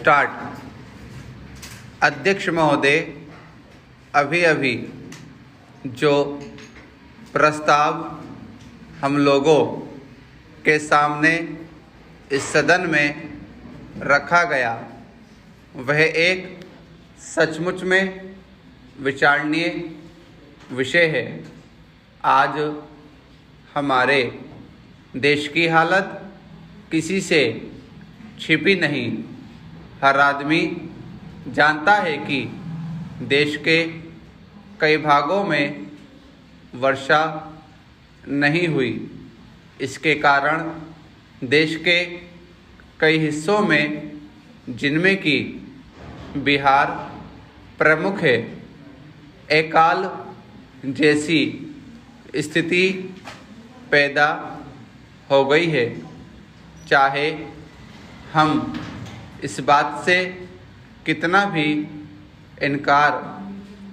Start. अध्यक्ष महोदय, अभी अभी जो प्रस्ताव हम लोगों के सामने इस सदन में रखा गया वह एक सचमुच में विचारणीय विषय है। आज हमारे देश की हालत किसी से छिपी नहीं। हर आदमी जानता है कि देश के कई भागों में वर्षा नहीं हुई। इसके कारण देश के कई हिस्सों में, जिनमें कि बिहार प्रमुख है, अकाल जैसी स्थिति पैदा हो गई है। चाहे हम इस बात से कितना भी इनकार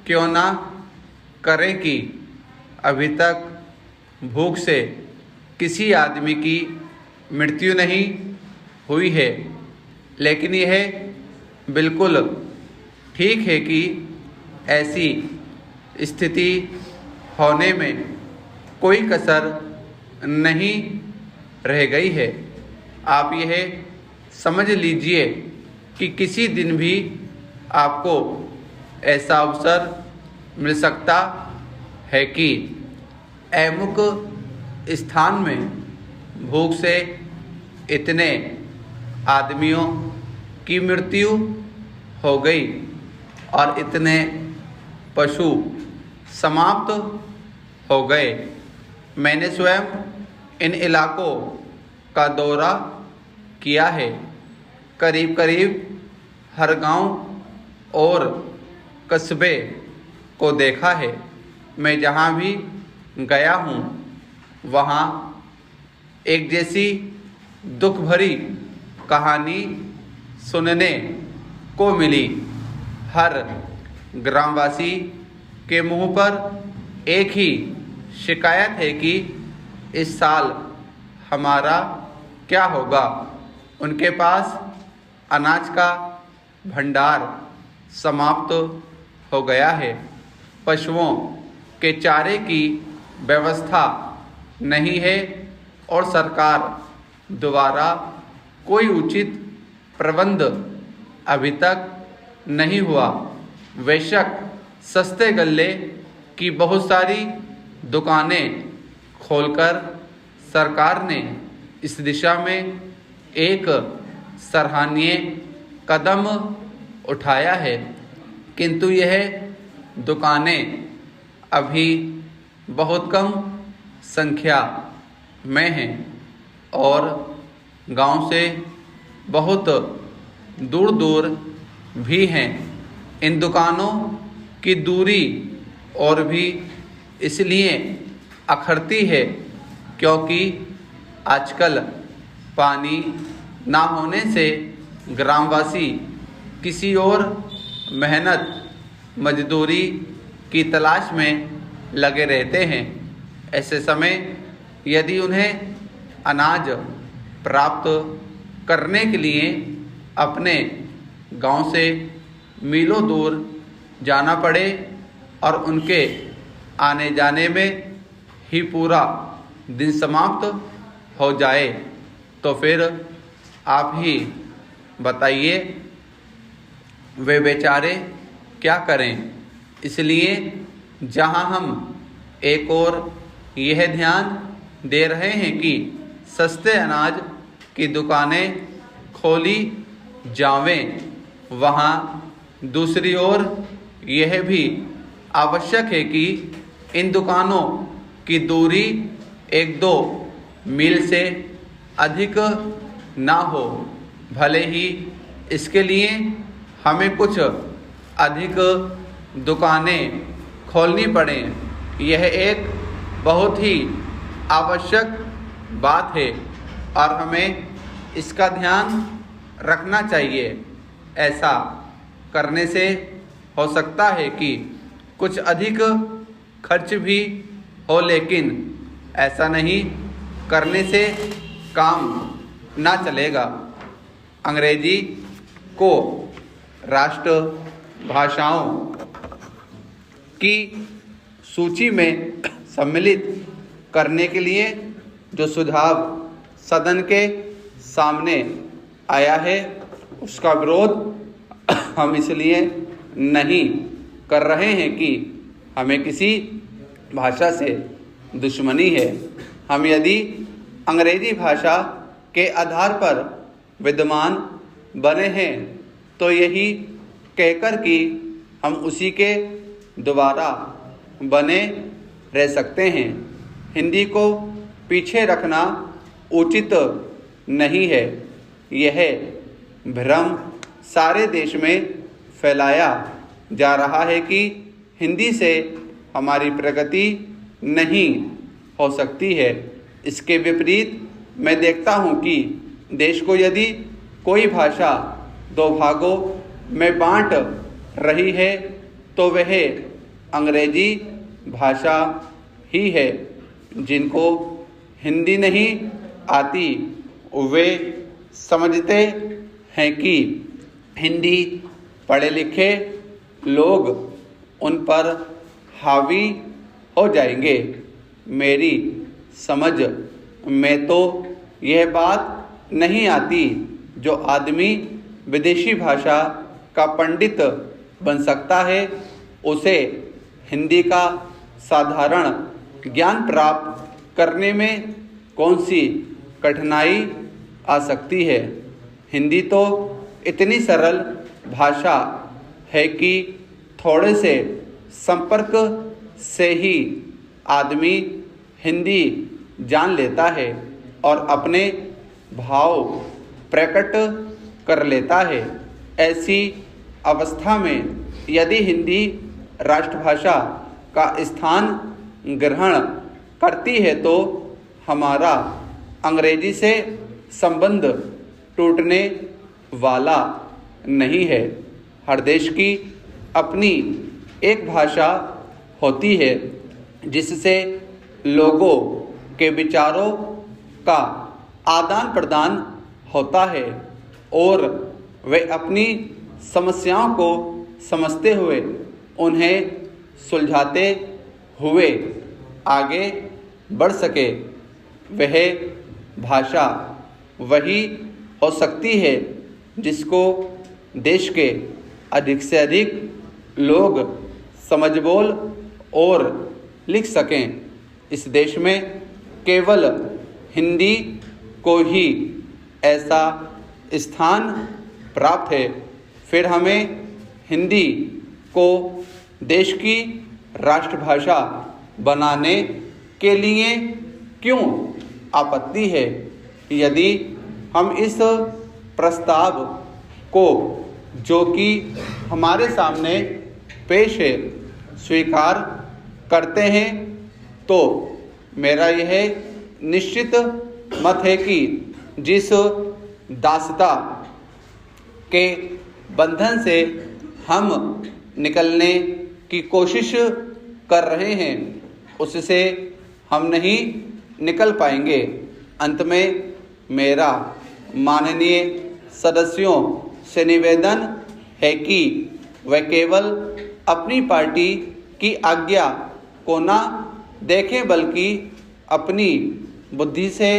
क्यों ना करें कि अभी तक भूख से किसी आदमी की मृत्यु नहीं हुई है, लेकिन यह बिल्कुल ठीक है कि ऐसी स्थिति होने में कोई कसर नहीं रह गई है। आप यह समझ लीजिए कि किसी दिन भी आपको ऐसा अवसर मिल सकता है कि अमुक स्थान में भूख से इतने आदमियों की मृत्यु हो गई और इतने पशु समाप्त हो गए। मैंने स्वयं इन इलाकों का दौरा किया है। करीब करीब हर गांव और कस्बे को देखा है। मैं जहां भी गया हूं वहां एक जैसी दुख भरी कहानी सुनने को मिली। हर ग्रामवासी के मुंह पर एक ही शिकायत है कि इस साल हमारा क्या होगा। उनके पास अनाज का भंडार समाप्त हो गया है। पशुओं के चारे की व्यवस्था नहीं है और सरकार द्वारा कोई उचित प्रबंध अभी तक नहीं हुआ। बेशक सस्ते गल्ले की बहुत सारी दुकानें खोलकर सरकार ने इस दिशा में एक सराहनीय कदम उठाया है, किंतु यह दुकानें अभी बहुत कम संख्या में हैं और गांव से बहुत दूर दूर भी हैं। इन दुकानों की दूरी और भी इसलिए अखरती है क्योंकि आजकल पानी ना होने से ग्रामवासी किसी और मेहनत मजदूरी की तलाश में लगे रहते हैं। ऐसे समय यदि उन्हें अनाज प्राप्त करने के लिए अपने गांव से मीलों दूर जाना पड़े और उनके आने जाने में ही पूरा दिन समाप्त हो जाए, तो फिर आप ही बताइए वे बेचारे क्या करें। इसलिए जहां हम एक और यह ध्यान दे रहे हैं कि सस्ते अनाज की दुकानें खोली जावें, वहां दूसरी ओर यह भी आवश्यक है कि इन दुकानों की दूरी 1-2 मील से अधिक ना हो। भले ही इसके लिए हमें कुछ अधिक दुकानें खोलनी पड़े, यह एक बहुत ही आवश्यक बात है और हमें इसका ध्यान रखना चाहिए। ऐसा करने से हो सकता है कि कुछ अधिक खर्च भी हो, लेकिन ऐसा नहीं करने से काम ना चलेगा। अंग्रेजी को राष्ट्र भाषाओं की सूची में सम्मिलित करने के लिए जो सुझाव सदन के सामने आया है, उसका विरोध हम इसलिए नहीं कर रहे हैं कि हमें किसी भाषा से दुश्मनी है। हम यदि अंग्रेजी भाषा के आधार पर विद्यमान बने हैं तो यही कहकर कि हम उसी के द्वारा बने रह सकते हैं। हिंदी को पीछे रखना उचित नहीं है। यह भ्रम सारे देश में फैलाया जा रहा है कि हिंदी से हमारी प्रगति नहीं हो सकती है। इसके विपरीत मैं देखता हूँ कि देश को यदि कोई भाषा दो भागों में बांट रही है तो वह अंग्रेजी भाषा ही है। जिनको हिंदी नहीं आती वे समझते हैं कि हिंदी पढ़े लिखे लोग उन पर हावी हो जाएंगे। मेरी समझ में तो यह बात नहीं आती जो आदमी विदेशी भाषा का पंडित बन सकता है उसे हिंदी का साधारण ज्ञान प्राप्त करने में कौन सी कठिनाई आ सकती है। हिंदी तो इतनी सरल भाषा है कि थोड़े से संपर्क से ही आदमी हिंदी जान लेता है और अपने भाव प्रकट कर लेता है। ऐसी अवस्था में यदि हिंदी राष्ट्रभाषा का स्थान ग्रहण करती है तो हमारा अंग्रेजी से संबंध टूटने वाला नहीं है। हर देश की अपनी एक भाषा होती है जिससे लोगों के विचारों का आदान प्रदान होता है और वे अपनी समस्याओं को समझते हुए उन्हें सुलझाते हुए आगे बढ़ सके। वह भाषा वही हो सकती है जिसको देश के अधिक से अधिक लोग समझ बोल और लिख सकें। इस देश में केवल हिंदी को ही ऐसा स्थान प्राप्त है। फिर हमें हिंदी को देश की राष्ट्रभाषा बनाने के लिए क्यों आपत्ति है। यदि हम इस प्रस्ताव को जो कि हमारे सामने पेश है स्वीकार करते हैं तो मेरा यह निश्चित मत है कि जिस दासता के बंधन से हम निकलने की कोशिश कर रहे हैं उससे हम नहीं निकल पाएंगे। अंत में मेरा माननीय सदस्यों से निवेदन है कि वे केवल अपनी पार्टी की आज्ञा को ना देखें बल्कि अपनी बुद्धि से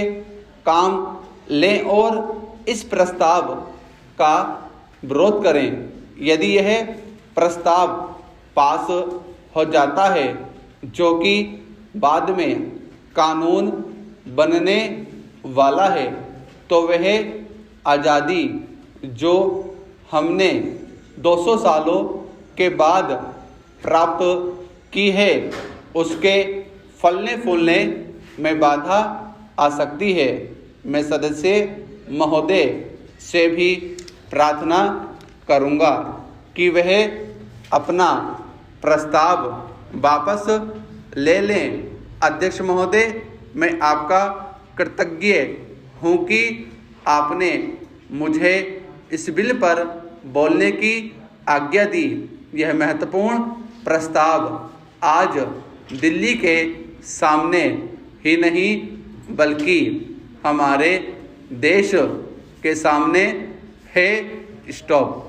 काम लें और इस प्रस्ताव का विरोध करें। यदि यह प्रस्ताव पास हो जाता है जो कि बाद में कानून बनने वाला है तो वह आज़ादी जो हमने 200 सालों के बाद प्राप्त की है उसके फलने फूलने में बाधा आ सकती है। मैं सदस्य महोदय से भी प्रार्थना करूंगा कि वह अपना प्रस्ताव वापस ले लें। अध्यक्ष महोदय, मैं आपका कृतज्ञ हूं कि आपने मुझे इस बिल पर बोलने की आज्ञा दी। यह महत्वपूर्ण प्रस्ताव आज दिल्ली के सामने ही नहीं बल्कि हमारे देश के सामने है। स्टॉप।